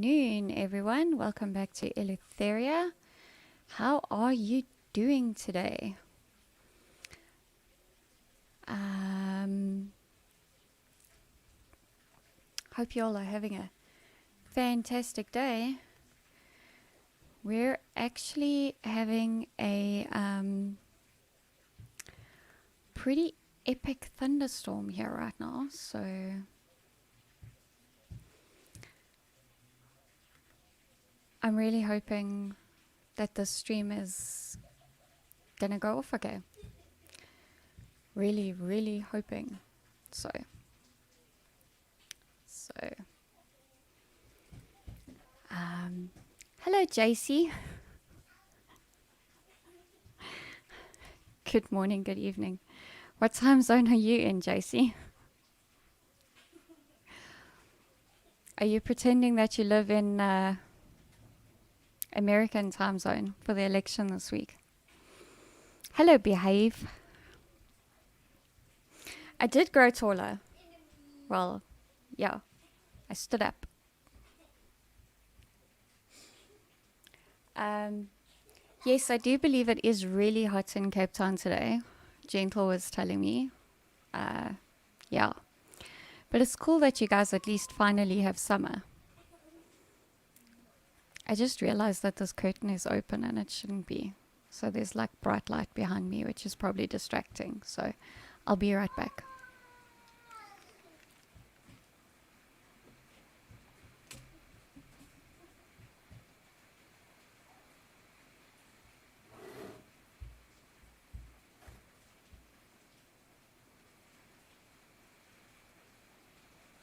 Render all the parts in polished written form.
afternoon, everyone. Welcome back to Eleutheria. How are you doing today? Hope you all are having a fantastic day. We're actually having a pretty epic thunderstorm here right now, so I'm really hoping that this stream is gonna go off okay. Really hoping so. Hello, JC. Good morning, good evening. What time zone are you in, JC? Are you pretending that you live in American time zone for the election this week? Hello, Behave. I did grow taller. Well, yeah, I stood up. Yes, I do believe it is really hot in Cape Town today. Gentle was telling me. Yeah. But it's cool that you guys at least finally have summer. I just realized that this curtain is open and it shouldn't be. So there's like bright light behind me, which is probably distracting. So I'll be right back.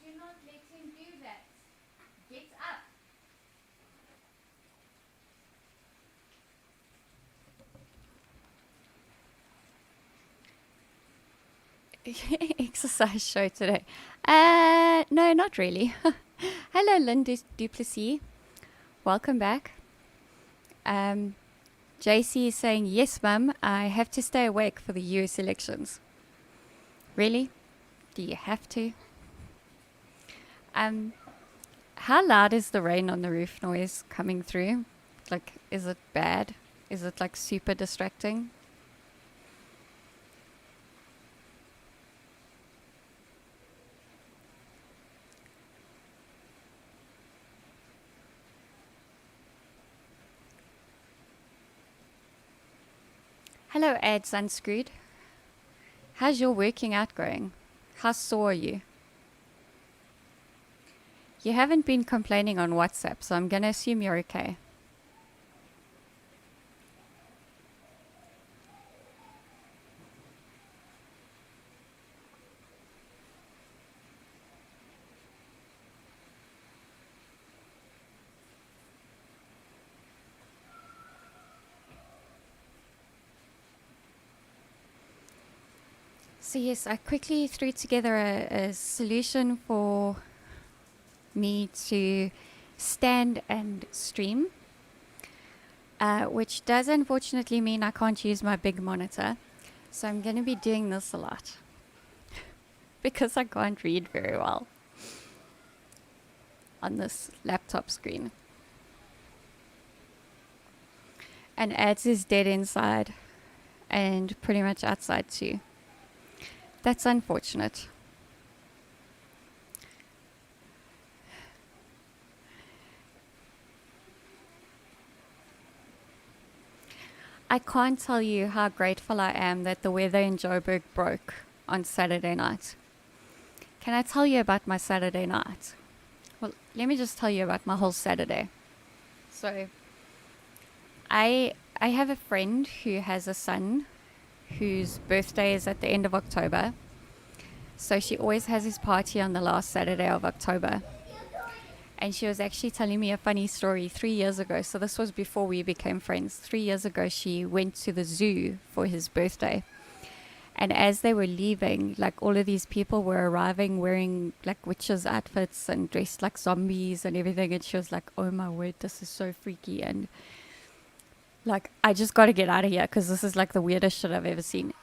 Do not let him do that. Get up. Exercise show today. No, not really. Hello, Linda Duplessis. Welcome back. JC is saying, yes, mum, I have to stay awake for the US elections. Really? Do you have to? How loud is the rain on the roof noise coming through? Like, is it bad? Is it like super distracting? Hello, Ads Unscrewed. How's your working out going? How sore are you? You haven't been complaining on WhatsApp, so I'm going to assume you're okay. So yes, I quickly threw together a solution for me to stand and stream, which does unfortunately mean I can't use my big monitor. So I'm going to be doing this a lot because I can't read very well on this laptop screen. And Ads is dead inside and pretty much outside too. That's unfortunate. I can't tell you how grateful I am that the weather in Joburg broke on Saturday night. Can I tell you about my Saturday night? Well, let me just tell you about my whole Saturday. So, I have a friend who has a son whose birthday is at the end of October. So she always has his party on the last Saturday of October. And she was actually telling me a funny story 3 years ago. So this was before we became friends. 3 years ago, she went to the zoo for his birthday. And as they were leaving, like all of these people were arriving wearing like witches' outfits and dressed like zombies and everything. And she was like, oh my word, this is so freaky. And like, I just got to get out of here because this is like the weirdest shit I've ever seen.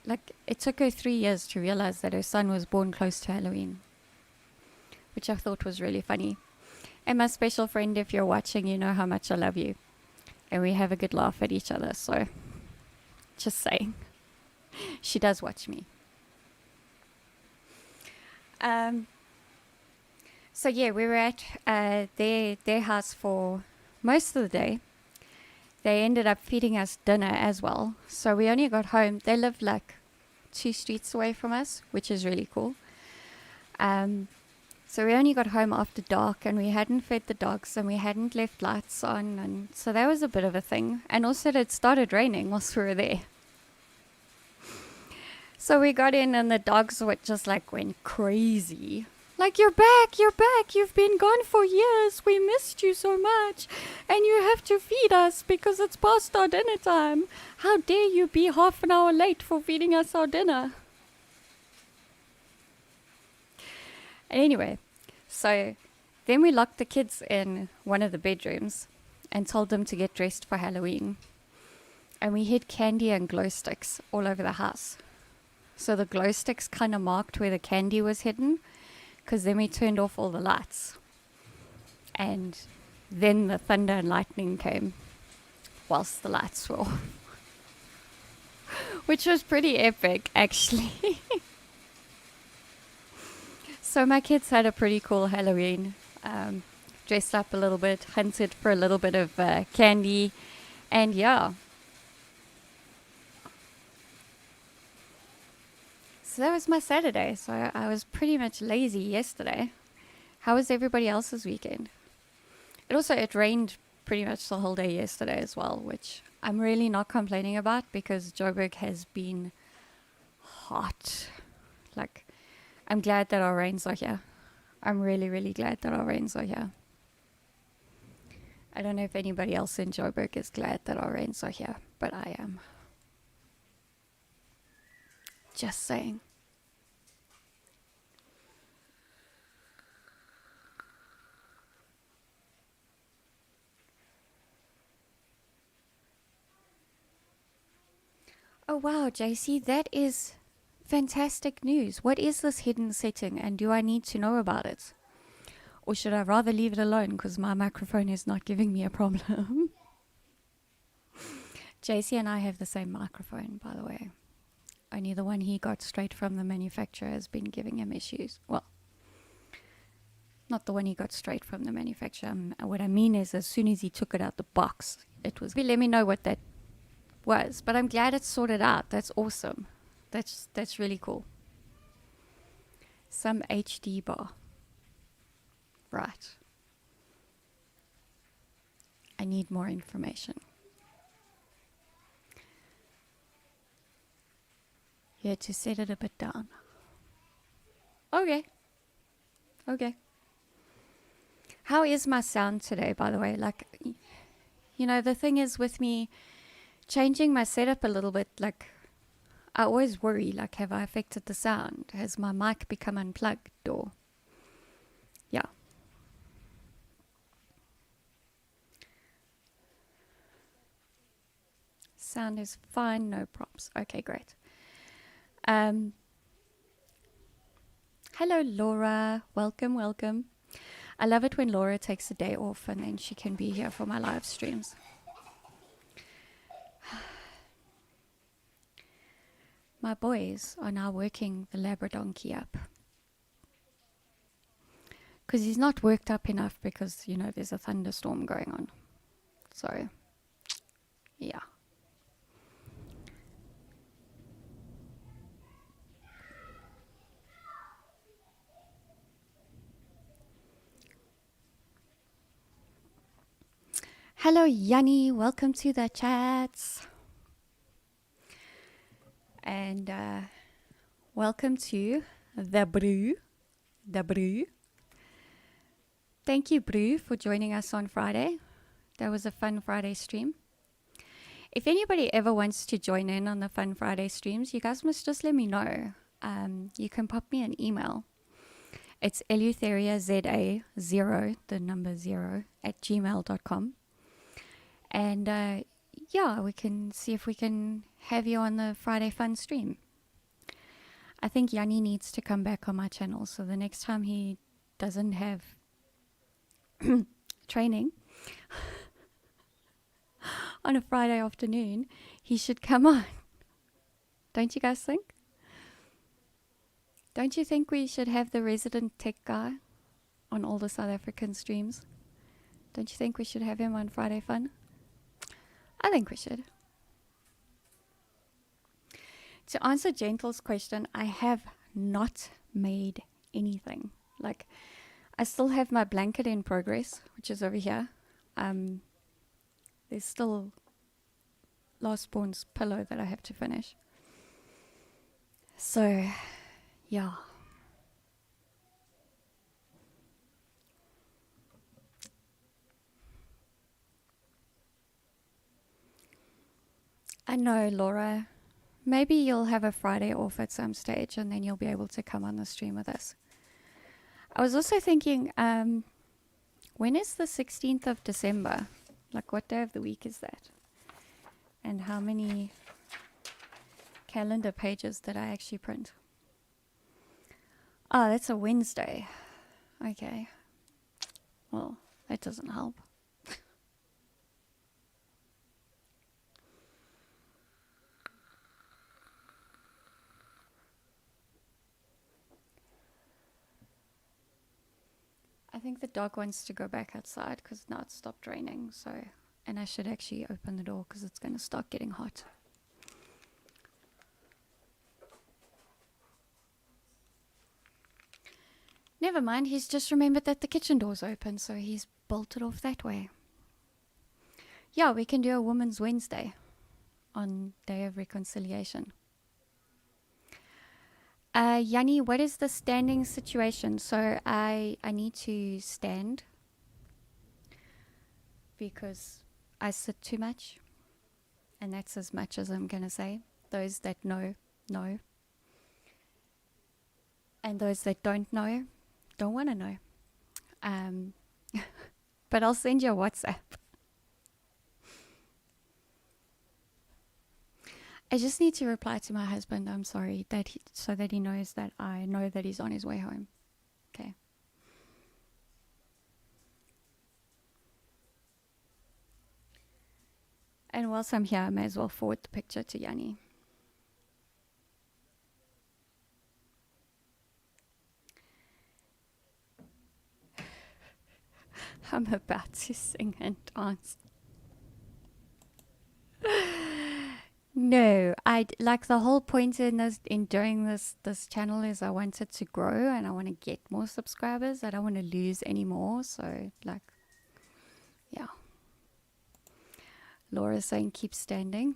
Like, it took her 3 years to realize that her son was born close to Halloween, which I thought was really funny. And my special friend, if you're watching, you know how much I love you. And we have a good laugh at each other, so just saying. She does watch me. So yeah, we were at their house for most of the day. They ended up feeding us dinner as well. So we only got home. They lived like 2 streets away from us, which is really cool. So we only got home after dark, and we hadn't fed the dogs, and we hadn't left lights on, and so that was a bit of a thing. And also it started raining whilst we were there. So we got in, and the dogs just went crazy. Like, you're back, you've been gone for years, we missed you so much, and you have to feed us because it's past our dinner time. How dare you be half an hour late for feeding us our dinner? Anyway, so then we locked the kids in one of the bedrooms and told them to get dressed for Halloween. And we hid candy and glow sticks all over the house. So the glow sticks kind of marked where the candy was hidden, because then we turned off all the lights. And then the thunder and lightning came whilst the lights were off. Which was pretty epic, actually. So my kids had a pretty cool Halloween. Dressed up a little bit, hunted for a little bit of candy, and yeah. So that was my Saturday. So I was pretty much lazy yesterday. How was everybody else's weekend? It rained pretty much the whole day yesterday as well, which I'm really not complaining about because Joburg has been hot. Like, I'm glad that our rains are here. I'm really, really glad that our rains are here. I don't know if anybody else in Joburg is glad that our rains are here, but I am. Just saying. Oh wow, JC, that is fantastic news. What is this hidden setting, and do I need to know about it? Or should I rather leave it alone because my microphone is not giving me a problem? JC and I have the same microphone, by the way. Only the one he got straight from the manufacturer has been giving him issues. Well, not the one he got straight from the manufacturer. What I mean is, as soon as he took it out the box, it was... Let me know what that was. But I'm glad it's sorted out. That's awesome. That's really cool. Some HD bar. Right. I need more information. You had to set it a bit down. Okay. How is my sound today, by the way? Like, you know, the thing is with me changing my setup a little bit, like, I always worry, like, have I affected the sound? Has my mic become unplugged? Or, yeah. Sound is fine, no props. Okay, great. Hello, Laura. Welcome. I love it when Laura takes a day off and then she can be here for my live streams. My boys are now working the Labradonkey up. Because he's not worked up enough because, you know, there's a thunderstorm going on. So, yeah. Hello, Yanni. Welcome to the chats. And welcome to the Brew. Thank you, Brew, for joining us on Friday. That was a fun Friday stream. If anybody ever wants to join in on the fun Friday streams, you guys must just let me know. You can pop me an email. It's Eleutheria, ZA0, the number 0, @gmail.com. And yeah, we can see if we can have you on the Friday Fun stream. I think Yanni needs to come back on my channel, so the next time he doesn't have training on a Friday afternoon, he should come on. Don't you guys think? Don't you think we should have the resident tech guy on all the South African streams? Don't you think we should have him on Friday Fun? I think we should. To answer Gentle's question, I have not made anything. Like, I still have my blanket in progress, which is over here. There's still Last Spawn's pillow that I have to finish. So, yeah. I know, Laura. Maybe you'll have a Friday off at some stage and then you'll be able to come on the stream with us. I was also thinking, when is the 16th of December? Like, what day of the week is that? And how many calendar pages did I actually print? Oh, that's a Wednesday. Okay. Well, that doesn't help. I think the dog wants to go back outside because now it's stopped raining. So, and I should actually open the door because it's going to start getting hot. Never mind, he's just remembered that the kitchen door's open, so he's bolted off that way. Yeah, we can do a Women's Wednesday on Day of Reconciliation. Yanni, what is the standing situation? So I need to stand because I sit too much, and that's as much as I'm going to say. Those that know, know. And those that don't know, don't want to know. But I'll send you a WhatsApp. I just need to reply to my husband, I'm sorry, so that he knows that I know that he's on his way home. Okay. And whilst I'm here, I may as well forward the picture to Yanni. I'm about to sing and dance. No, like the whole point in doing this channel is I want it to grow and I want to get more subscribers. I don't want to lose any more. So, like, yeah. Laura's saying keep standing.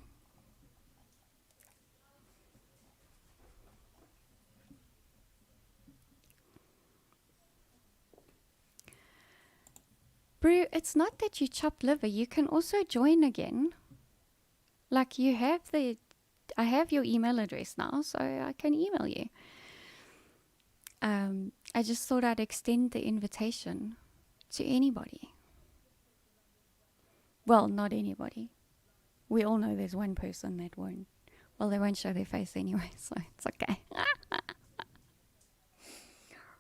Brew, it's not that you chop liver. You can also join again. Like, I have your email address now, so I can email you. I just thought I'd extend the invitation to anybody. Well, not anybody. We all know there's one person that won't. Well, they won't show their face anyway, so it's okay.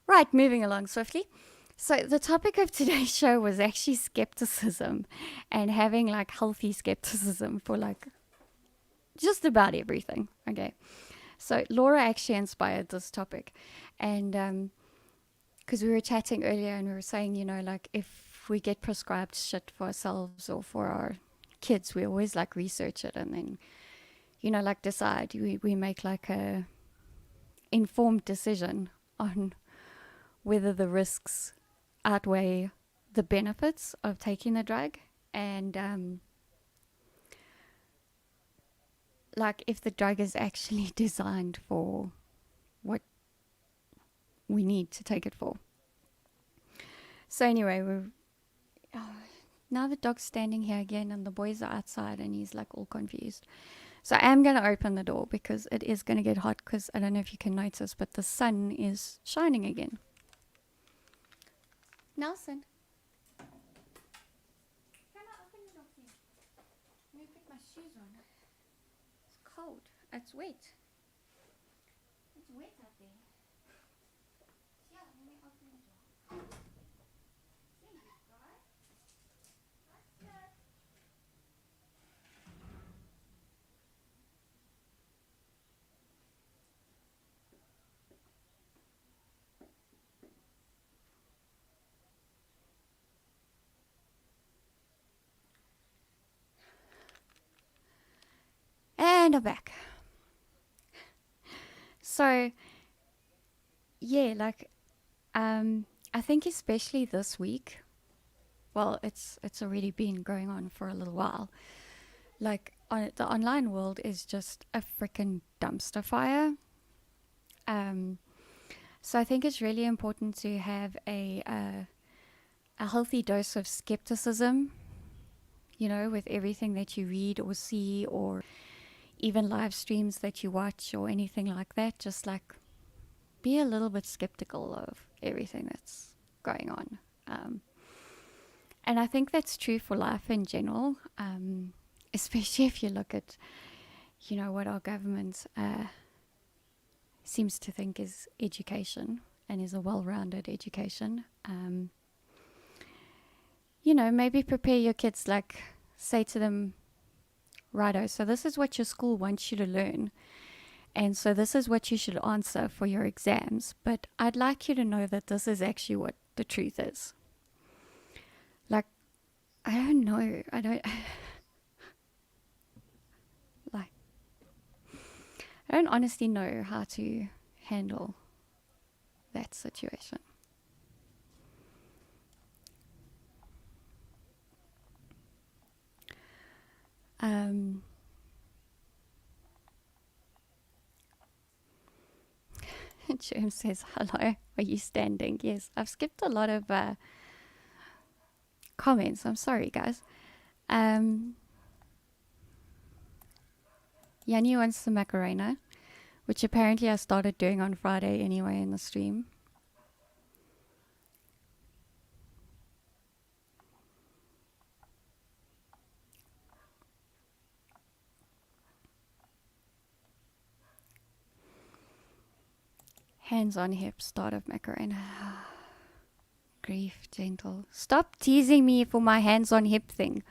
Right, moving along swiftly. So the topic of today's show was actually skepticism and having like healthy skepticism for like just about everything. Okay. So Laura actually inspired this topic. And because we were chatting earlier and we were saying, you know, like if we get prescribed shit for ourselves or for our kids, we always like research it and then, you know, like decide. We make like a informed decision on whether the risks outweigh the benefits of taking the drug. And like if the drug is actually designed for what we need to take it for. So anyway, now the dog's standing here again and the boys are outside and he's like all confused. So I am going to open the door because it is going to get hot because I don't know if you can notice, but the sun is shining again. Nelson. Can I open the door, please? Let me put my shoes on. It's cold. It's wet. It's wet out there. Yeah, let me open the door. There you go. And I'm back. So, yeah, like, I think especially this week, well, it's already been going on for a little while. Like, the online world is just a freaking dumpster fire. Um, so I think it's really important to have a healthy dose of skepticism, you know, with everything that you read or see, or even live streams that you watch or anything like that. Just like be a little bit skeptical of everything that's going on. And I think that's true for life in general, especially if you look at, you know, what our government seems to think is education and is a well-rounded education. You know, maybe prepare your kids, like say to them, righto, so this is what your school wants you to learn. And so this is what you should answer for your exams. But I'd like you to know that this is actually what the truth is. Like, I don't know. Like, I don't honestly know how to handle that situation. James says, hello, are you standing? Yes, I've skipped a lot of comments. I'm sorry, guys. Yanni wants the Macarena, which apparently I started doing on Friday anyway in the stream. Hands on hip, start of Macarena. Grief, gentle. Stop teasing me for my hands on hip thing.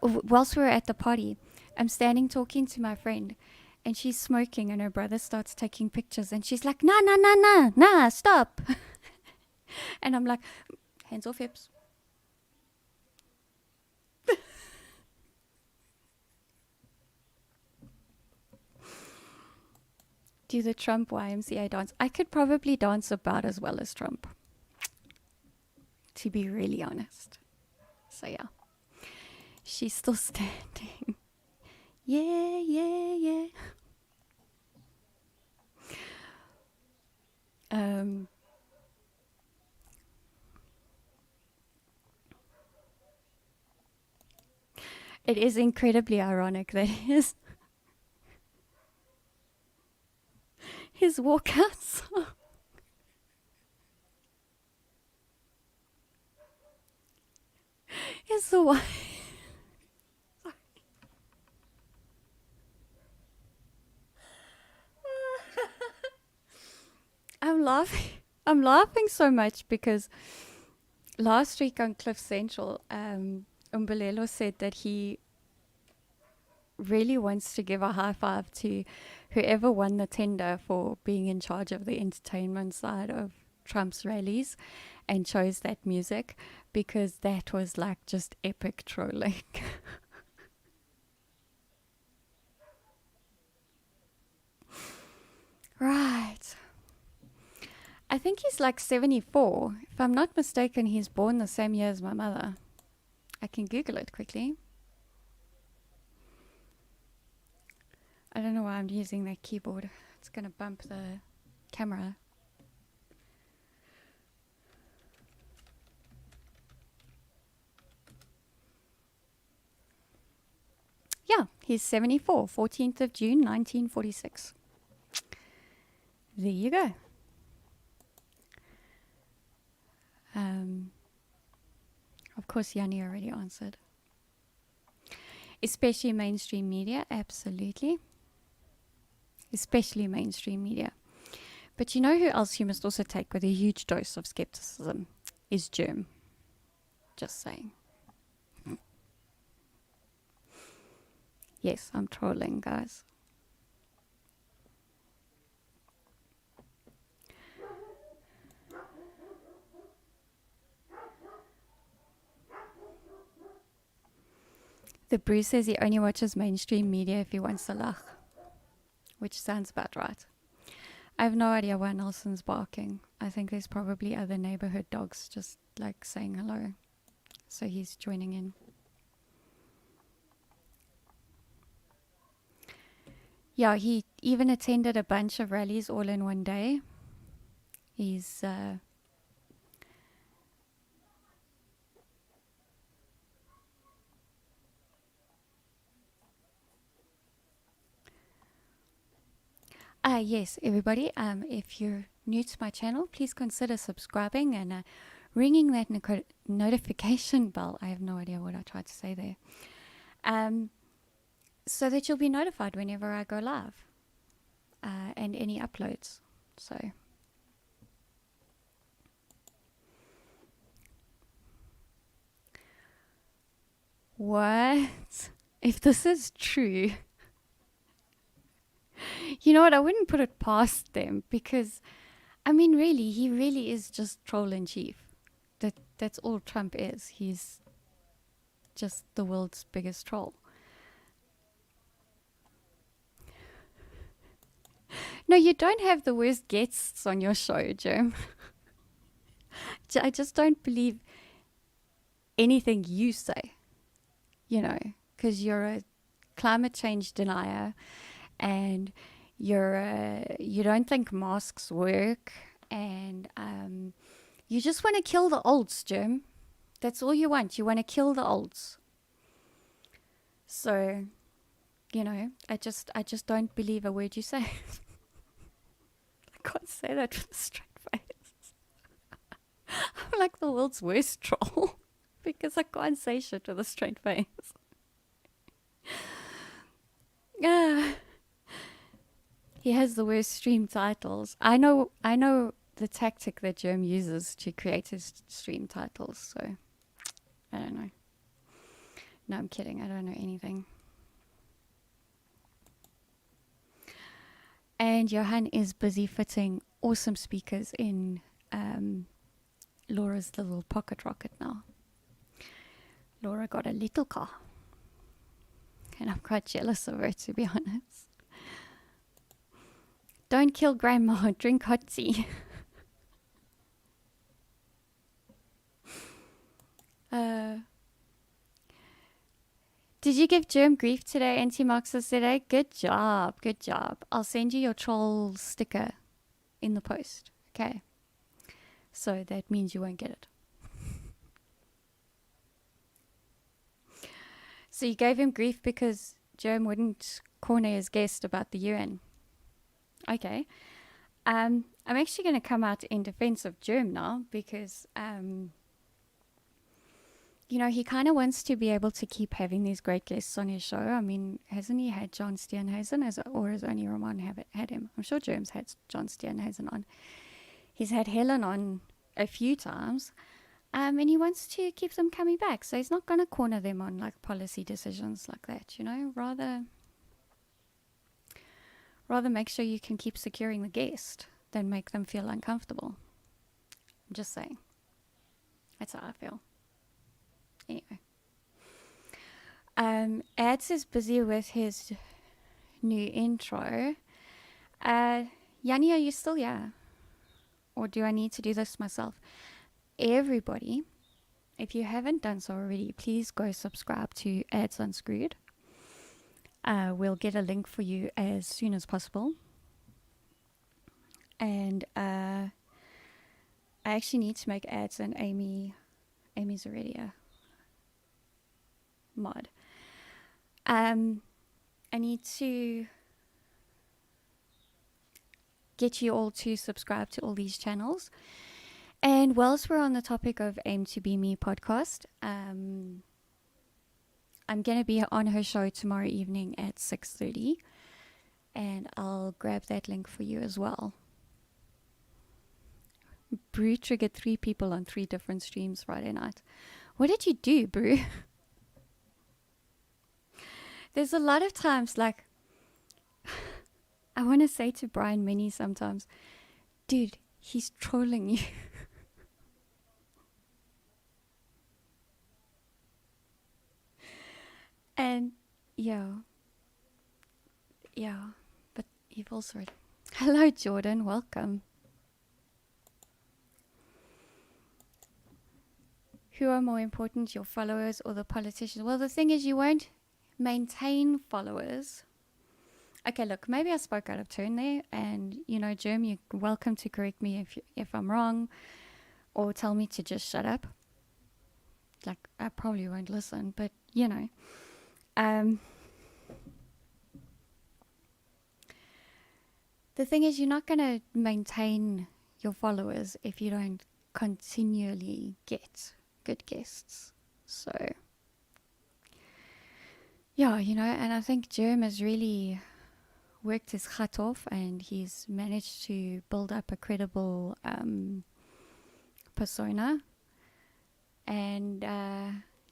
Whilst we were at the party, I'm standing talking to my friend, and she's smoking, and her brother starts taking pictures, and she's like, nah, stop. And I'm like, hands off hips. Do the Trump YMCA dance. I could probably dance about as well as Trump, to be really honest. So yeah, she's still standing. Yeah. It is incredibly ironic that his walkout song is the one. I'm laughing so much because last week on Cliff Central, Umbelelo said that he really wants to give a high five to whoever won the tender for being in charge of the entertainment side of Trump's rallies and chose that music, because that was like just epic trolling. Right. I think he's like 74. If I'm not mistaken, he's born the same year as my mother. I can Google it quickly. I don't know why I'm using that keyboard. It's going to bump the camera. Yeah, he's 74, 14th of June, 1946. There you go. Of course, Yanni already answered. Especially mainstream media, absolutely. Especially mainstream media. But you know who else you must also take with a huge dose of skepticism is Germ. Just saying. Yes, I'm trolling, guys. The Bruce says he only watches mainstream media if he wants to laugh. which sounds about right. I have no idea why Nelson's barking. I think there's probably other neighborhood dogs just like saying hello. So he's joining in. Yeah, he even attended a bunch of rallies all in one day. He's yes, everybody. If you're new to my channel, please consider subscribing and ringing that notification bell. I have no idea what I tried to say there. So that you'll be notified whenever I go live and any uploads. So what? If this is true, you know what? I wouldn't put it past them because, I mean, really, he really is just troll in chief. That's all Trump is. He's just the world's biggest troll. No, you don't have the worst guests on your show, Jim. I just don't believe anything you say, you know, because you're a climate change denier and you don't think masks work, and you just want to kill the olds, Jim. That's all you want. You want to kill the olds. So, you know, I just don't believe a word you say. I can't say that with a straight face. I'm like the world's worst troll because I can't say shit with a straight face. He has the worst stream titles. I know the tactic that Jerm uses to create his stream titles, so I don't know. No, I'm kidding. I don't know anything. And Johan is busy fitting awesome speakers in Laura's little pocket rocket now. Laura got a little car. And I'm quite jealous of her, to be honest. Don't kill grandma, drink hot tea. Did you give Germ grief today, anti-Marxist today? Good job, good job. I'll send you your troll sticker in the post, okay? So that means you won't get it. So you gave him grief because Germ wouldn't corner his guest about the UN. Okay. I'm actually going to come out in defense of Germ now because, you know, he kind of wants to be able to keep having these great guests on his show. I mean, hasn't he had John Steenhuisen, or has only Ramon had him? I'm sure Germ's had John Steenhuisen on. He's had Helen on a few times, and he wants to keep them coming back. So he's not going to corner them on like policy decisions like that, you know, rather make sure you can keep securing the guest than make them feel uncomfortable. I'm just saying. That's how I feel. Anyway. Ads is busy with his new intro. Yanni, are you still here? Or do I need to do this myself? Everybody, if you haven't done so already, please go subscribe to Ads Unscrewed. We'll get a link for you as soon as possible. And I actually need to make ads, and Amy's already a mod. I need to get you all to subscribe to all these channels. And whilst we're on the topic of Aim to Be Me podcast, I'm going to be on her show tomorrow evening at 6:30, and I'll grab that link for you as well. Brew triggered 3 people on 3 different streams Friday night. What did you do, Brew? There's a lot of times, like, I want to say to Brian Minnie sometimes, dude, he's trolling you. And yeah, but Evil sword. Hello, Jordan. Welcome. Who are more important, your followers or the politicians? Well, the thing is, you won't maintain followers. Okay, look, maybe I spoke out of turn there, and Germ, you're welcome to correct me if I'm wrong, or tell me to just shut up. Like, I probably won't listen, but the thing is, you're not going to maintain your followers if you don't continually get good guests. So, yeah, and I think Germ has really worked his hat off, and he's managed to build up a credible persona. And,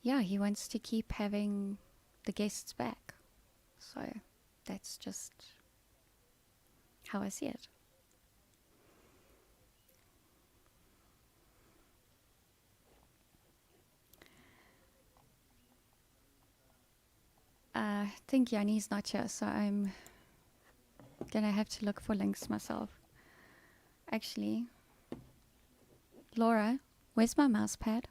yeah, he wants to keep having the guests back. So, that's just how I see it. I think Yanni's not here, so I'm gonna have to look for links myself. Actually, Laura, where's my mouse pad?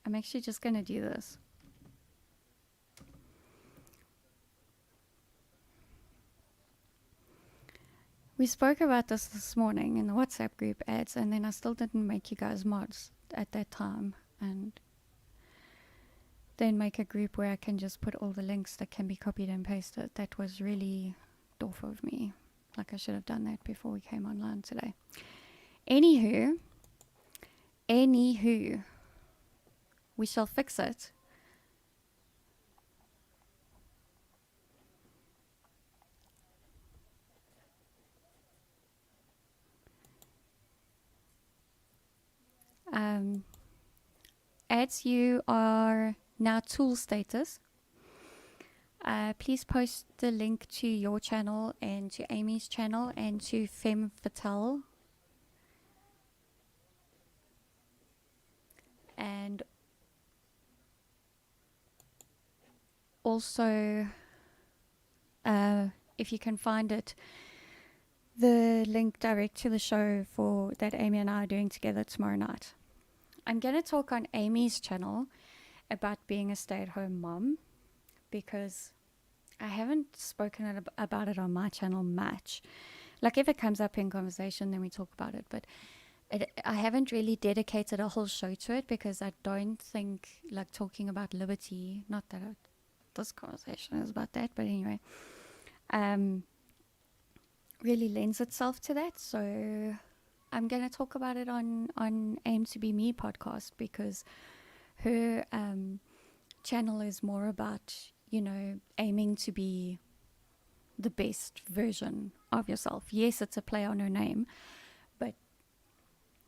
I'm actually just gonna do this. We spoke about this morning in the WhatsApp group ads, and then I still didn't make you guys mods at that time, and then make a group where I can just put all the links that can be copied and pasted. That was really doof of me. Like, I should have done that before we came online today. Anywho, we shall fix it. As you are now tool status, please post the link to your channel and to Amy's channel and to Femme Fatale. And also, if you can find it, the link direct to the show for that Amy and I are doing together tomorrow night. I'm going to talk on Amy's channel about being a stay-at-home mom, because I haven't spoken about it on my channel much. Like, if it comes up in conversation, then we talk about it, but I haven't really dedicated a whole show to it, because I don't think, like, talking about liberty, not that this conversation is about that, but anyway, really lends itself to that. So I'm going to talk about it on Aim to Be Me podcast, because her channel is more about, aiming to be the best version of yourself. Yes, it's a play on her name, but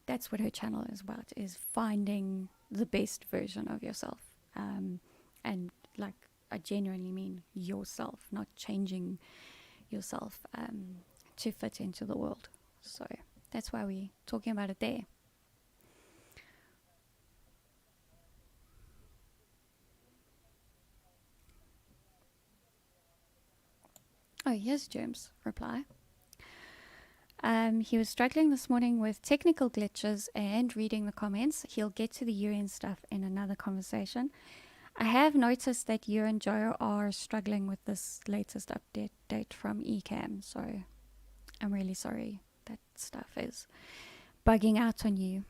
that's what her channel is about, is finding the best version of yourself. And, like, I genuinely mean yourself, not changing yourself to fit into the world. So that's why we're talking about it there. Oh, here's James' reply. He was struggling this morning with technical glitches and reading the comments. He'll get to the UN stuff in another conversation. I have noticed that you and Joe are struggling with this latest update from eCam, so I'm really sorry that stuff is bugging out on you.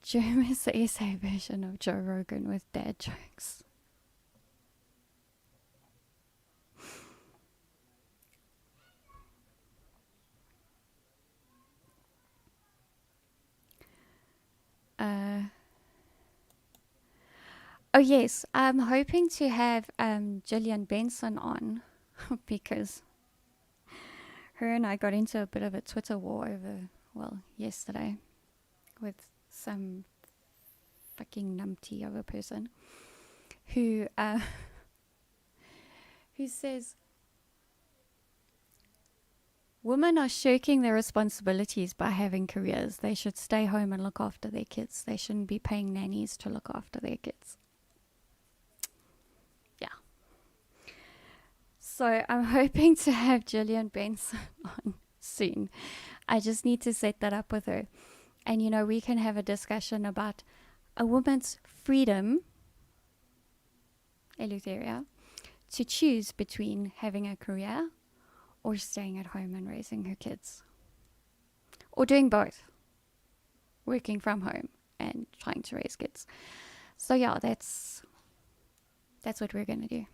Joe is the essay version of Joe Rogan with dad jokes. Oh yes, I'm hoping to have Gillian Benson on because her and I got into a bit of a Twitter war yesterday with some fucking numpty of a person who, who says, Women are shirking their responsibilities by having careers. They should stay home and look after their kids. They shouldn't be paying nannies to look after their kids. Yeah. So I'm hoping to have Gillian Benson on soon. I just need to set that up with her. And, we can have a discussion about a woman's freedom, Eleutheria, to choose between having a career or staying at home and raising her kids. Or doing both. Working from home and trying to raise kids. So yeah, that's what we're going to do.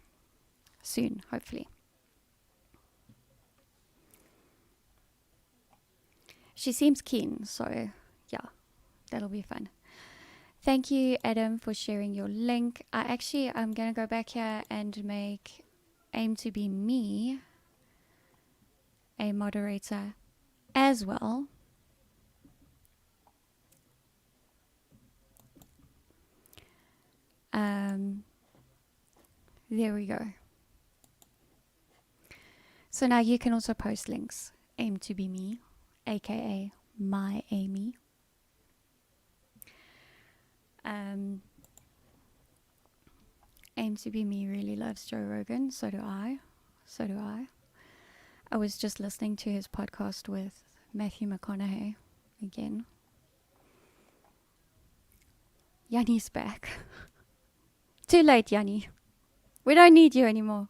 Soon, hopefully. She seems keen, so yeah, that'll be fun. Thank you, Adam, for sharing your link. I'm going to go back here and make Aim to Be Me a moderator as well. There we go. So now you can also post links. Aim to Be Me, aka My Amy. Aim to Be Me really loves Joe Rogan. So do I. I was just listening to his podcast with Matthew McConaughey again. Yanni's back. Too late, Yanni. We don't need you anymore.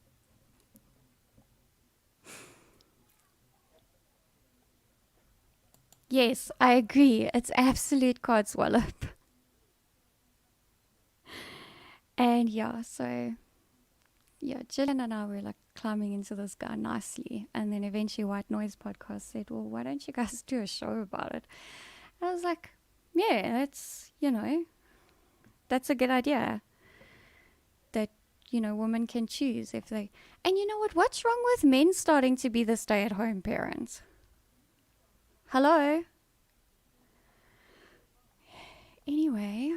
Yes, I agree. It's absolute codswallop. And yeah, so yeah, Gillian and I were like climbing into this guy nicely. And then eventually White Noise Podcast said, well, why don't you guys do a show about it? And I was like, yeah, that's a good idea. That, women can choose if they... And you know what? What's wrong with men starting to be the stay-at-home parents? Hello? Anyway...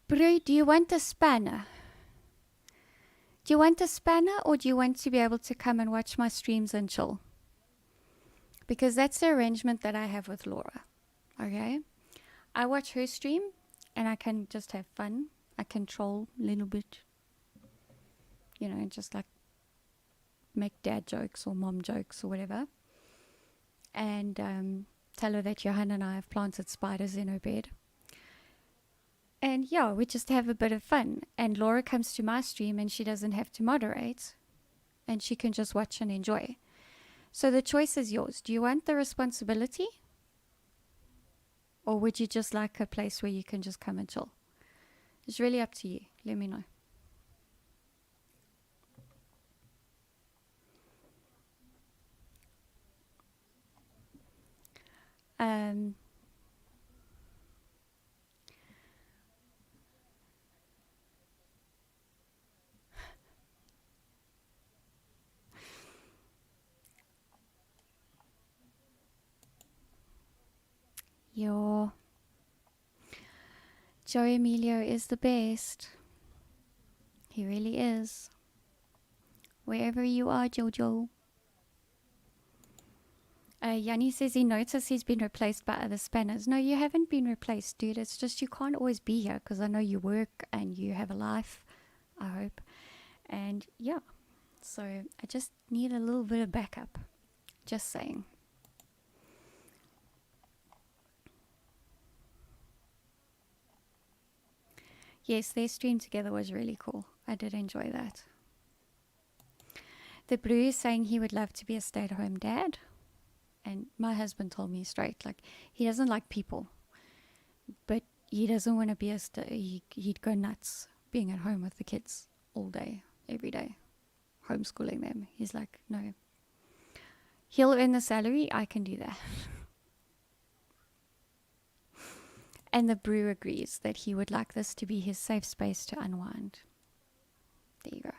Bro, do you want a spanner? Do you want a spanner or do you want to be able to come and watch my streams and chill? Because that's the arrangement that I have with Laura. Okay? I watch her stream and I can just have fun. I can troll a little bit. Just like make dad jokes or mom jokes or whatever. And tell her that Johan and I have planted spiders in her bed. And yeah, we just have a bit of fun. And Laura comes to my stream and she doesn't have to moderate. And she can just watch and enjoy. So the choice is yours. Do you want the responsibility? Or would you just like a place where you can just come and chill? It's really up to you. Let me know. Your Joe Emilio is the best. He really is. Wherever you are, Jojo. Yanni says he noticed he's been replaced by other spanners. No, you haven't been replaced, dude. It's just you can't always be here because I know you work and you have a life, I hope. And yeah, so I just need a little bit of backup. Just saying. Yes, their stream together was really cool. I did enjoy that. The Blue is saying he would love to be a stay-at-home dad. And my husband told me straight, like, he doesn't like people. But he doesn't want to be he'd go nuts being at home with the kids all day, every day, homeschooling them. He's like, no. He'll earn the salary, I can do that. And the Brew agrees that he would like this to be his safe space to unwind. There you go.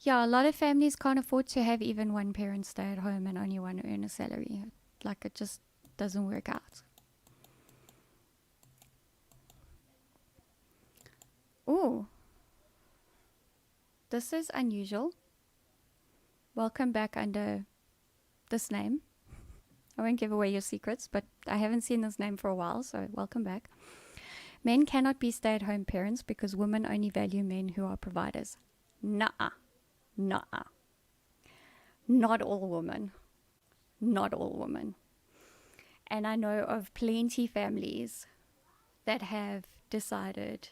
Yeah, a lot of families can't afford to have even one parent stay at home and only one earn a salary. Like, it just doesn't work out. Oh, this is unusual. Welcome back under this name. I won't give away your secrets, but I haven't seen this name for a while, so welcome back. Men cannot be stay-at-home parents because women only value men who are providers. Nuh-uh. Nuh-uh. Not all women. Not all women. And I know of plenty families that have decided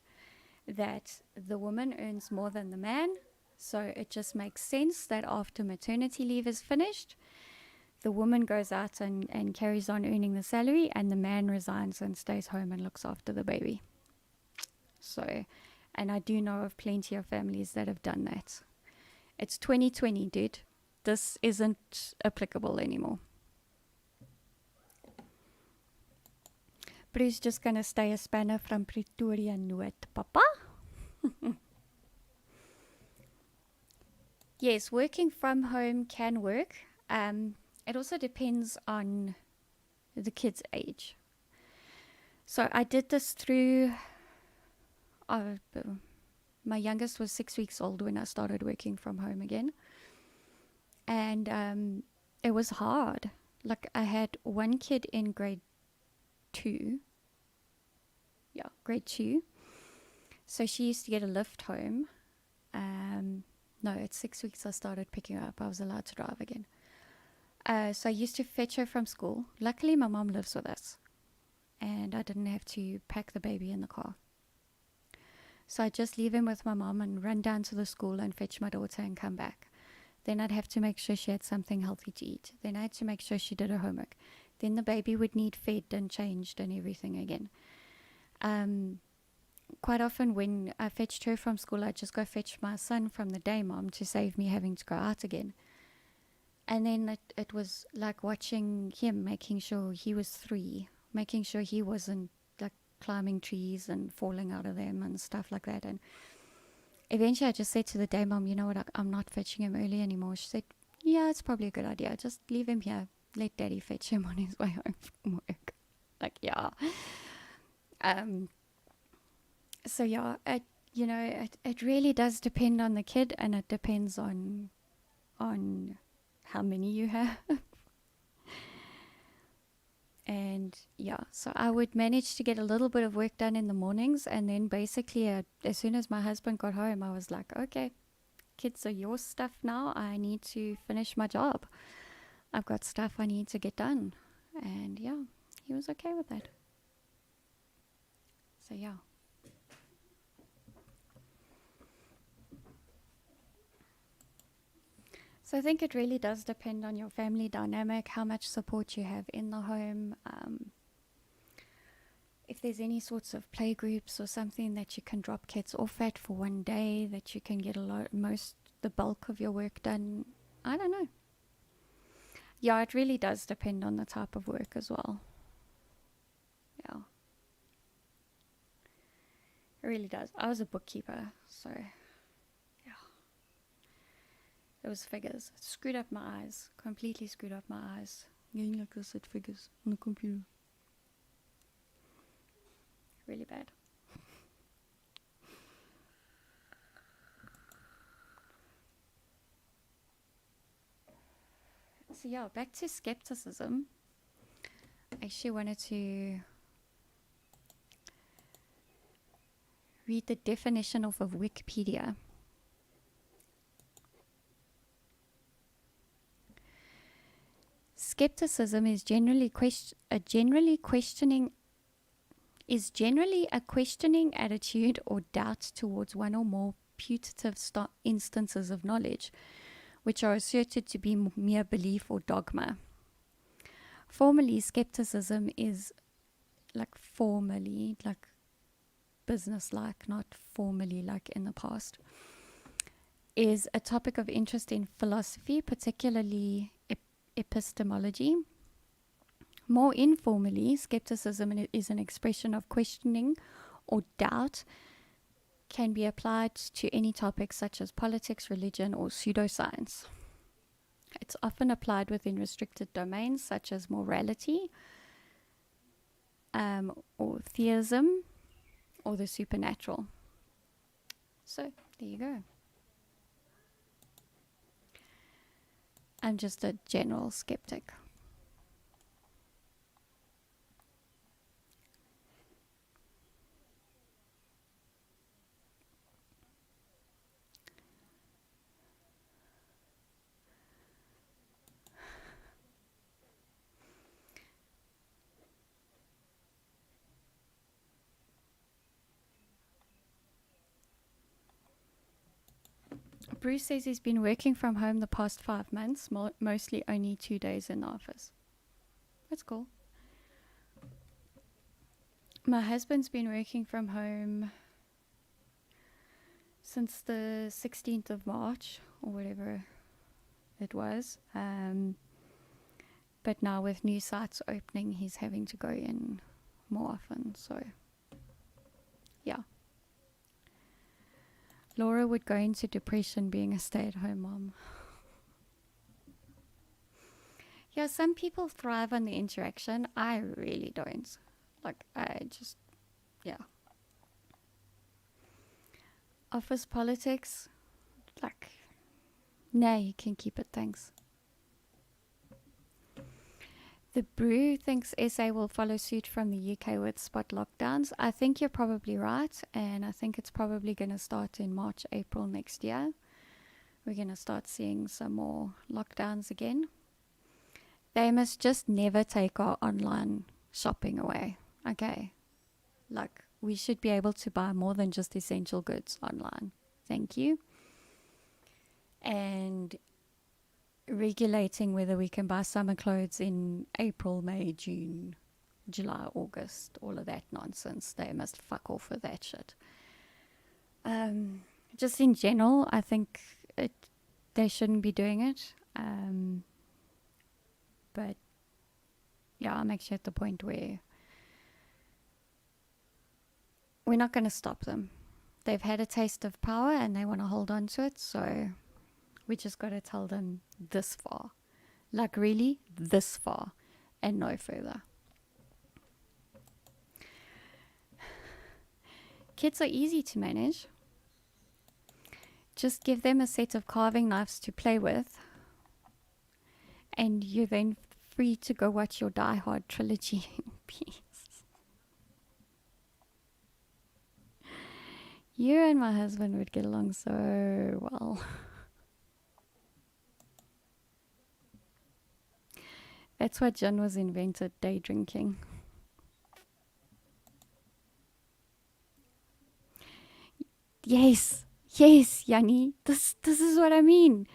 that the woman earns more than the man, so it just makes sense that after maternity leave is finished, the woman goes out and carries on earning the salary, and the man resigns and stays home and looks after the baby. So, and I do know of plenty of families that have done that. It's 2020, dude. This isn't applicable anymore. Bruce just gonna stay a spanner from Pretoria Noord, Papa. Yes, working from home can work. It also depends on the kid's age. So I did this through, my youngest was 6 weeks old when I started working from home again. And it was hard. Like, I had one kid in grade 2. Yeah, grade 2. So she used to get a lift home. No, at 6 weeks I started picking her up. I was allowed to drive again. So I used to fetch her from school. Luckily, my mom lives with us, and I didn't have to pack the baby in the car. So I'd just leave him with my mom and run down to the school and fetch my daughter and come back. Then I'd have to make sure she had something healthy to eat. Then I had to make sure she did her homework. Then the baby would need fed and changed and everything again. Quite often when I fetched her from school, I'd just go fetch my son from the day mom to save me having to go out again. And then it was like watching him, making sure he was 3, making sure he wasn't like climbing trees and falling out of them and stuff like that. And eventually I just said to the day mom, you know what, I'm not fetching him early anymore. She said, yeah, it's probably a good idea. Just leave him here. Let daddy fetch him on his way home from work. Like, yeah. So yeah, it really does depend on the kid, and it depends on how many you have. And yeah, so I would manage to get a little bit of work done in the mornings, and then basically as soon as my husband got home, I was like, okay, kids are your stuff now. I need to finish my job. I've got stuff I need to get done. And yeah, he was okay with that. So yeah. So I think it really does depend on your family dynamic, how much support you have in the home. If there's any sorts of play groups or something that you can drop kids off at for one day, that you can get the bulk of your work done. I don't know. Yeah, it really does depend on the type of work as well. Yeah. It really does. I was a bookkeeper, so yeah. It was figures. It screwed up my eyes. Completely screwed up my eyes. Getting like this at figures on the computer. Really bad. So yeah, back to skepticism. I actually wanted to read the definition off of Wikipedia. Skepticism is generally a questioning attitude or doubt towards one or more putative instances of knowledge, which are asserted to be mere belief or dogma. Formally, skepticism is formally business-like, not formally like in the past, is a topic of interest in philosophy, particularly epistemology. More informally, skepticism is an expression of questioning or doubt, can be applied to any topics such as politics, religion, or pseudoscience. It's often applied within restricted domains such as morality, or theism, or the supernatural. So, there you go. I'm just a general skeptic. Bruce says he's been working from home the past 5 months, mostly only 2 days in the office. That's cool. My husband's been working from home since the 16th of March, or whatever it was. But now with new sites opening, he's having to go in more often. So, yeah. Laura would go into depression being a stay-at-home mom. Yeah, some people thrive on the interaction. I really don't. Like, yeah. Office politics, like, nah, you can keep it, thanks. The Brew thinks SA will follow suit from the UK with spot lockdowns. I think you're probably right, and I think it's probably going to start in March, April next year. We're going to start seeing some more lockdowns again. They must just never take our online shopping away, okay? Like, we should be able to buy more than just essential goods online. Thank you. And regulating whether we can buy summer clothes in April, May, June, July, August, all of that nonsense. They must fuck off with that shit. Just in general, I think they shouldn't be doing it. But yeah, I'm actually at the point where we're not going to stop them. They've had a taste of power and they want to hold on to it, so we just got to tell them this far. Like, really, this far and no further. Kids are easy to manage. Just give them a set of carving knives to play with, and you're then free to go watch your Die Hard trilogy in peace. You and my husband would get along so well. That's why gin was invented, day drinking. Yes, Yanni. This is what I mean.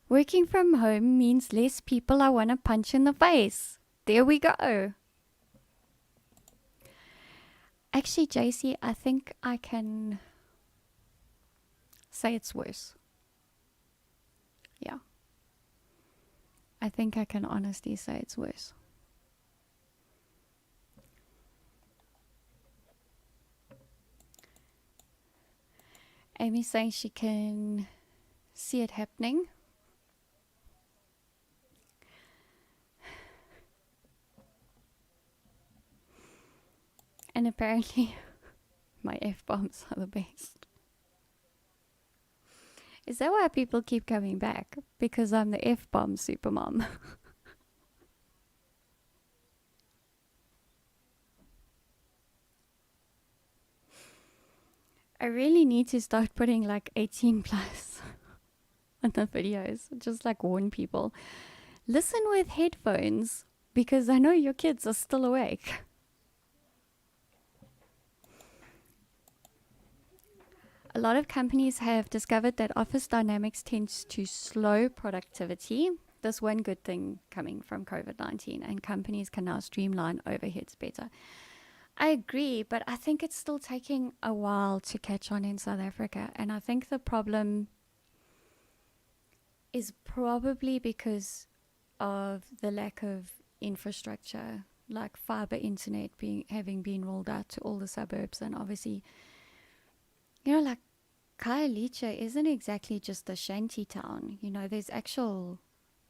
Working from home means less people I want to punch in the face. There we go. Actually, JC, I think I can say it's worse. Yeah. I think I can honestly say it's worse. Amy's saying she can see it happening. And apparently, my F-bombs are the best. Is that why people keep coming back? Because I'm the F-bomb supermom. I really need to start putting like 18 plus on the videos. Just like warn people. Listen with headphones because I know your kids are still awake. A lot of companies have discovered that office dynamics tends to slow productivity. That's one good thing coming from COVID-19, and companies can now streamline overheads better. I agree, but I think it's still taking a while to catch on in South Africa. And I think the problem is probably because of the lack of infrastructure, like fiber internet having been rolled out to all the suburbs. And obviously, you know, like Khayelitsha isn't exactly just a shanty town. You know, there's actual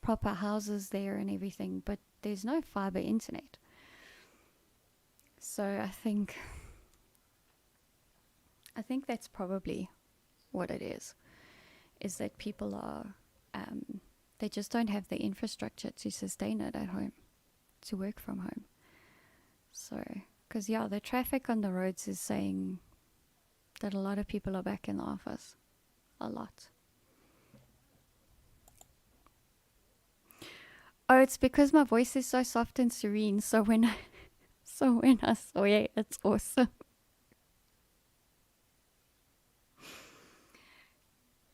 proper houses there and everything, but there's no fiber internet. So I think that's probably what it is that people are, they just don't have the infrastructure to sustain it at home, to work from home. So, because the traffic on the roads is saying that a lot of people are back in the office. A lot. Oh, it's because my voice is so soft and serene. So when I swear, it's awesome.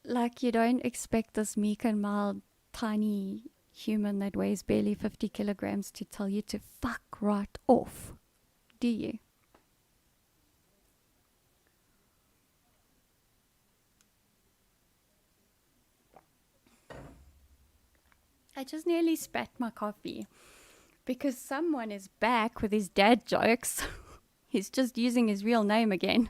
Like, you don't expect this meek and mild, tiny human that weighs barely 50 kilograms to tell you to fuck right off, do you? I just nearly spat my coffee because someone is back with his dad jokes. He's just using his real name again.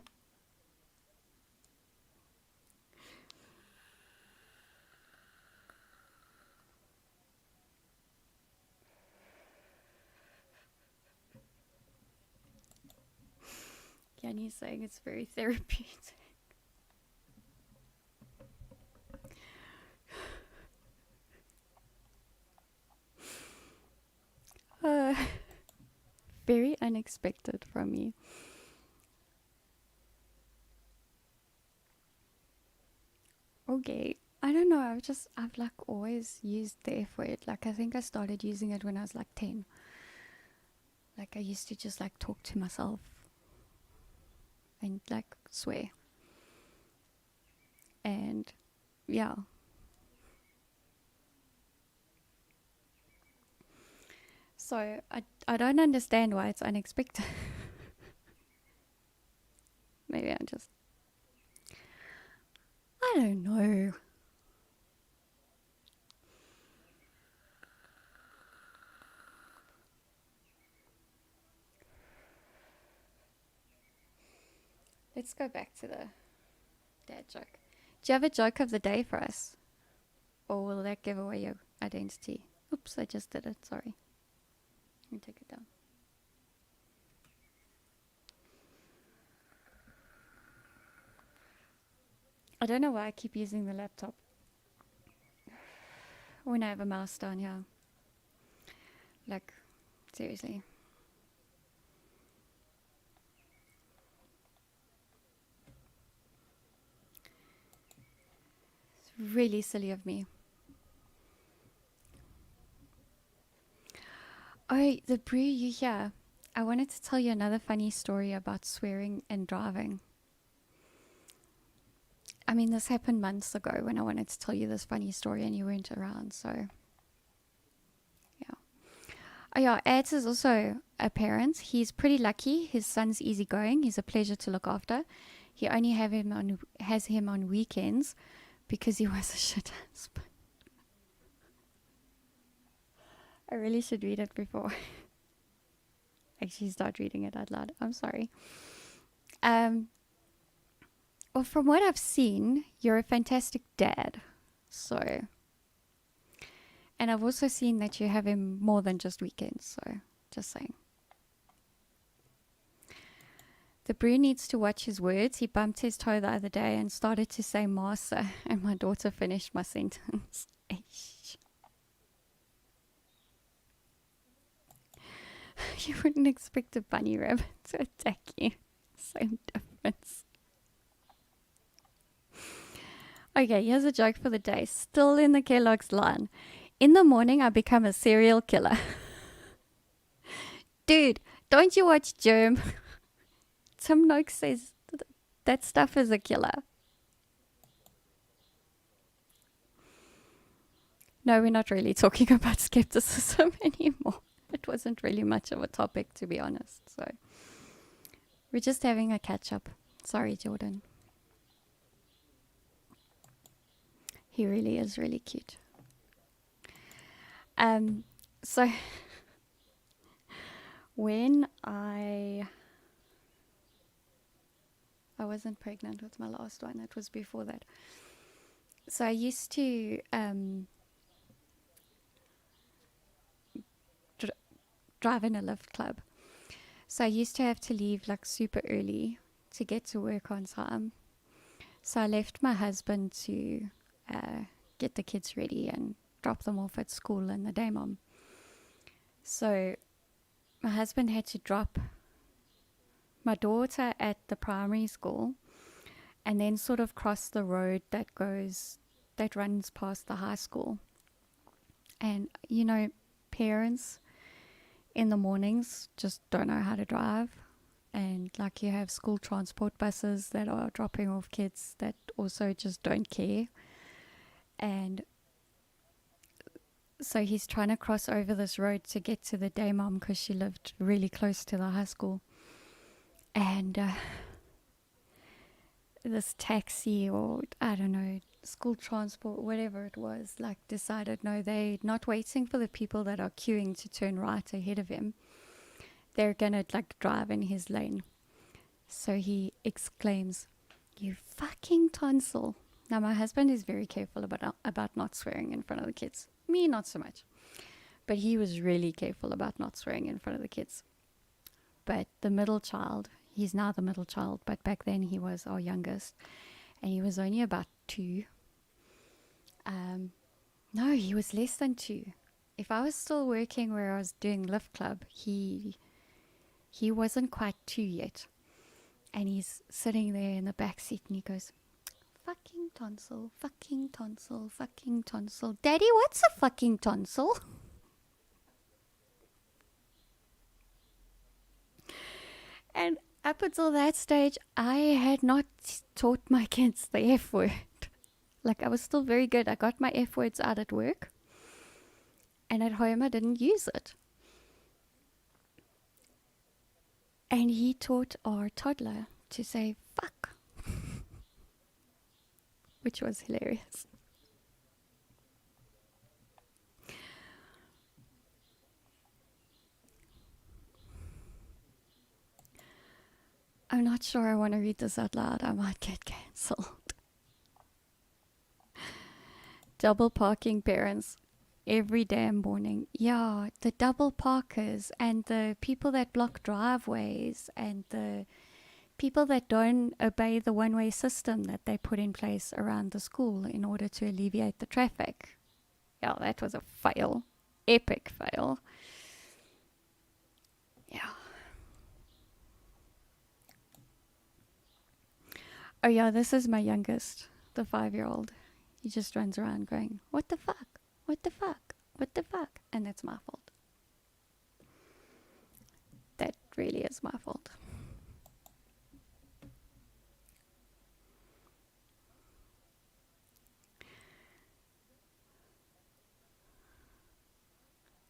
Yanni's saying it's very therapeutic. Very unexpected from me. Okay. I don't know. I've like always used the F word. Like, I think I started using it when I was like 10. Like, I used to just like talk to myself and like swear. And yeah. So I don't understand why it's unexpected. Maybe I don't know. Let's go back to the dad joke. Do you have a joke of the day for us? Or will that give away your identity? Oops, I just did it. Sorry. Let me take it down. I don't know why I keep using the laptop when I have a mouse down here. Like, seriously. It's really silly of me. Oh, the brew you hear. I wanted to tell you another funny story about swearing and driving. I mean, this happened months ago when I wanted to tell you this funny story and you weren't around, so yeah. Oh yeah, Ed is also a parent. He's pretty lucky. His son's easygoing. He's a pleasure to look after. He only has him on weekends because he was a shit husband. I really should read it before actually start reading it out loud. I'm sorry. Well, from what I've seen, you're a fantastic dad. So, and I've also seen that you have him more than just weekends. So, just saying. The brew needs to watch his words. He bumped his toe the other day and started to say Masa, and my daughter finished my sentence. You wouldn't expect a bunny rabbit to attack you. Same difference. Okay, here's a joke for the day. Still in the Kellogg's line. In the morning, I become a serial killer. Dude, don't you watch Germ? Tim Noakes says that stuff is a killer. No, we're not really talking about skepticism anymore. It wasn't really much of a topic, to be honest. So we're just having a catch up. Sorry, Jordan. He really is really cute. So when I wasn't pregnant with my last one, it was before that. So I used to drive in a lift club. So I used to have to leave like super early to get to work on time. So I left my husband to uh, get the kids ready and drop them off at school and the day mom. So my husband had to drop my daughter at the primary school and then sort of cross the road that runs past the high school. And you know, parents in the mornings just don't know how to drive. And like you have school transport buses that are dropping off kids that also just don't care. And so he's trying to cross over this road to get to the day mom because she lived really close to the high school. And this taxi, or I don't know, school transport, whatever it was, like decided no, they're not waiting for the people that are queuing to turn right ahead of him. They're gonna like drive in his lane. So he exclaims, "You fucking tonsil." Now my husband is very careful about not swearing in front of the kids. Me, not so much. But he was really careful about not swearing in front of the kids. But the middle child, he's now the middle child, but back then he was our youngest. And he was only about 2. No, he was less than 2. If I was still working where I was doing lift club, he wasn't quite 2 yet. And he's sitting there in the back seat and he goes, "Fucking tonsil, fucking tonsil, fucking tonsil. Daddy, what's a fucking tonsil?" And up until that stage, I had not taught my kids the F word. Like, I was still very good. I got my F words out at work. And at home, I didn't use it. And he taught our toddler to say fuck, which was hilarious. I'm not sure I want to read this out loud. I might get cancelled. Double parking parents every damn morning. Yeah, the double parkers and the people that block driveways and the people that don't obey the one-way system that they put in place around the school in order to alleviate the traffic. Yeah, that was a fail. Epic fail. Yeah. Oh yeah, this is my youngest, the 5-year-old. He just runs around going, "What the fuck? What the fuck? What the fuck?" And it's my fault. That really is my fault.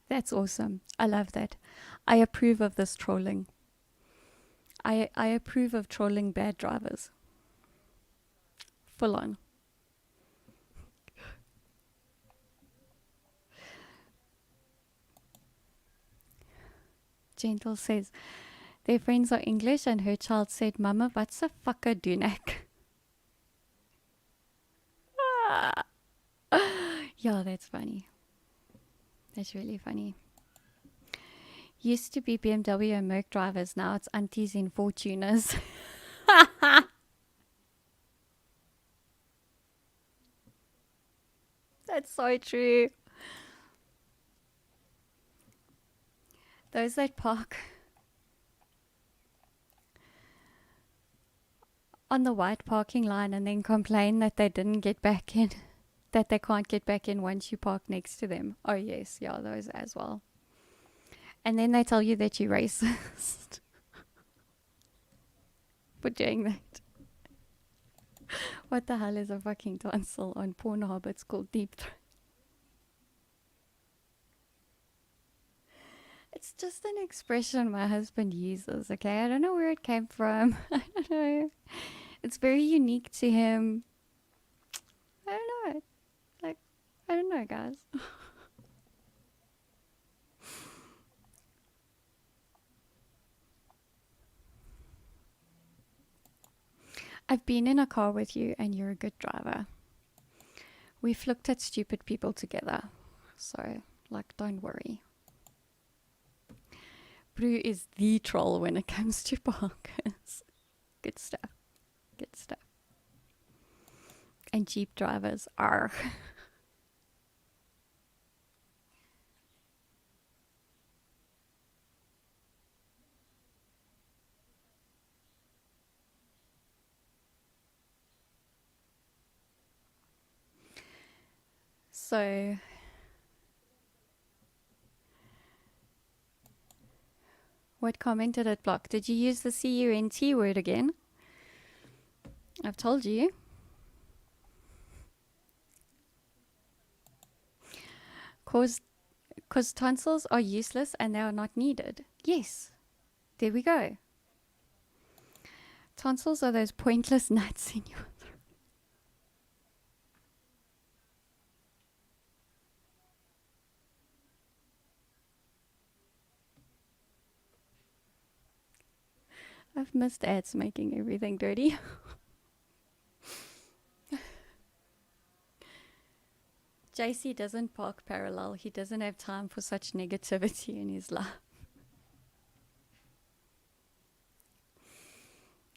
That's awesome. I love that. I approve of this trolling. I approve of trolling bad drivers. Full on. Gentle says, their friends are English and her child said, "Mama, what's a fucker dunak?" Yeah, that's funny. That's really funny. Used to be BMW and Merc drivers, now it's aunties in Fortuners. That's so true. Those that park on the white parking line and then complain that they didn't get back in, that they can't get back in once you park next to them. Oh yes, yeah, those as well. And then they tell you that you're racist for doing that. What the hell is a fucking tonsil? On Pornhub it's called deep throat. It's just an expression my husband uses, okay? I don't know where it came from. I don't know. It's very unique to him. I don't know. Like, I don't know, guys. I've been in a car with you and you're a good driver. We've looked at stupid people together. So, like, don't worry. Brew is the troll when it comes to parkers. Good stuff. Good stuff. And Jeep drivers are. So, what comment did it block? Did you use the CUNT word again? I've told you. Cause tonsils are useless and they are not needed. Yes. There we go. Tonsils are those pointless nuts in your throat. I've missed ads making everything dirty. JC doesn't park parallel. He doesn't have time for such negativity in his life.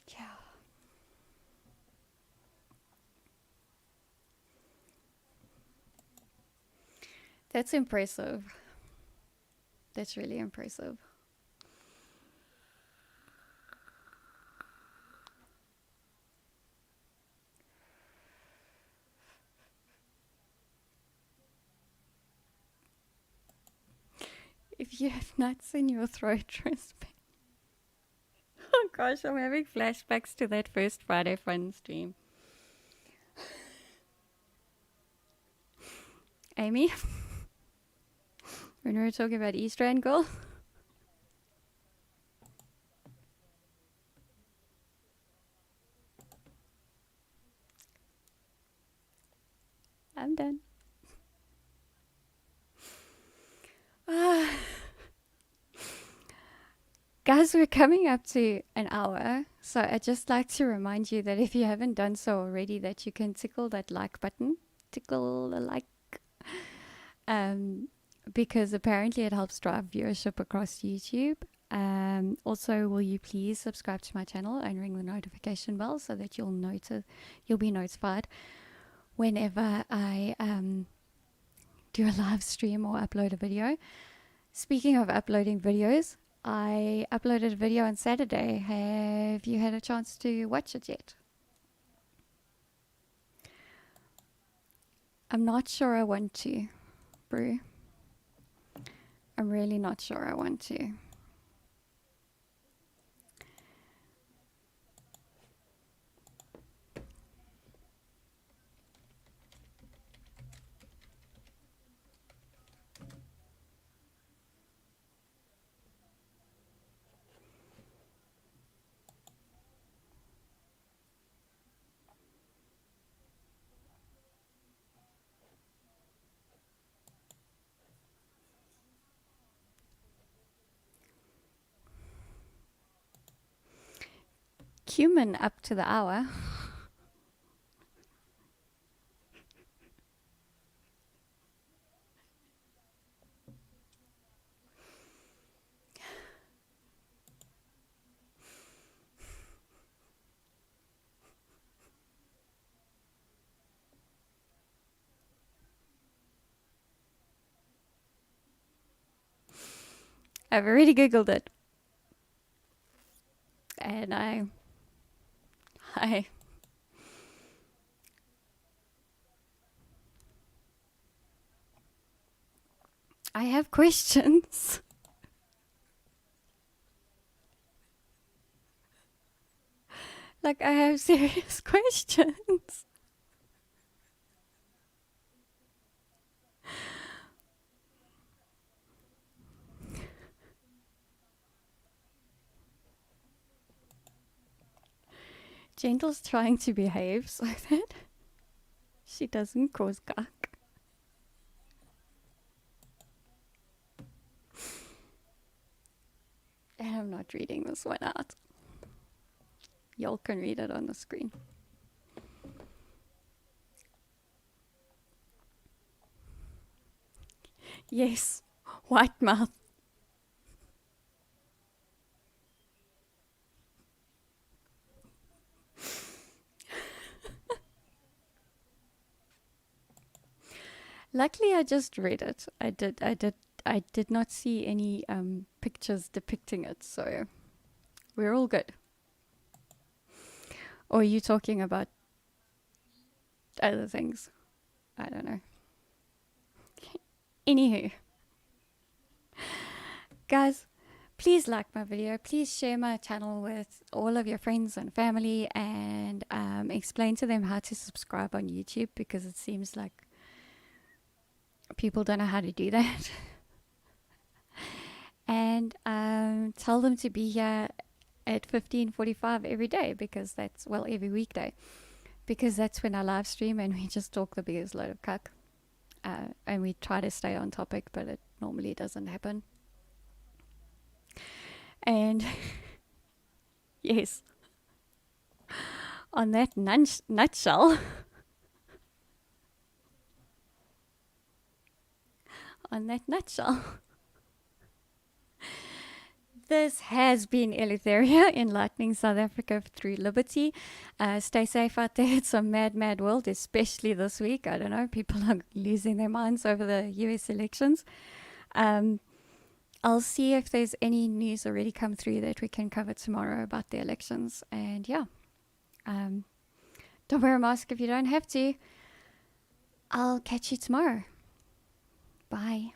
Yeah. That's impressive. That's really impressive. If you have nuts in your throat, trust me. Oh gosh, I'm having flashbacks to that first Friday Fun stream. Amy, when we were talking about Easter End Girl. I'm done. Guys, we're coming up to an hour, so I'd just like to remind you that if you haven't done so already, that you can tickle that like button. Tickle the like. Because apparently it helps drive viewership across YouTube. Also, will you please subscribe to my channel and ring the notification bell so that you'll be notified whenever I do a live stream or upload a video. Speaking of uploading videos, I uploaded a video on Saturday. Have you had a chance to watch it yet? I'm not sure I want to, Brew. I'm really not sure I want to. Cumin up to the hour. I've already Googled it. And I have questions. Like, I have serious questions. Gentle's trying to behave so that she doesn't cause gawk. And I'm not reading this one out. Y'all can read it on the screen. Yes, white mouth. Luckily, I just read it. I did not see any pictures depicting it, so we're all good. Or are you talking about other things? I don't know. Anywho, guys, please like my video. Please share my channel with all of your friends and family, and explain to them how to subscribe on YouTube, because it seems like people don't know how to do that. And tell them to be here at 15:45 every day, because that's, well, every weekday, because that's when I live stream and we just talk the biggest load of cuck. And we try to stay on topic, but it normally doesn't happen. And yes, on that nutshell, on that nutshell, this has been Eleutheria, enlightening South Africa through liberty. Stay safe out there. It's a mad, mad world, especially this week. I don't know, people are losing their minds over the US elections. I'll see if there's any news already come through that we can cover tomorrow about the elections. And yeah, don't wear a mask if you don't have to. I'll catch you tomorrow. Bye.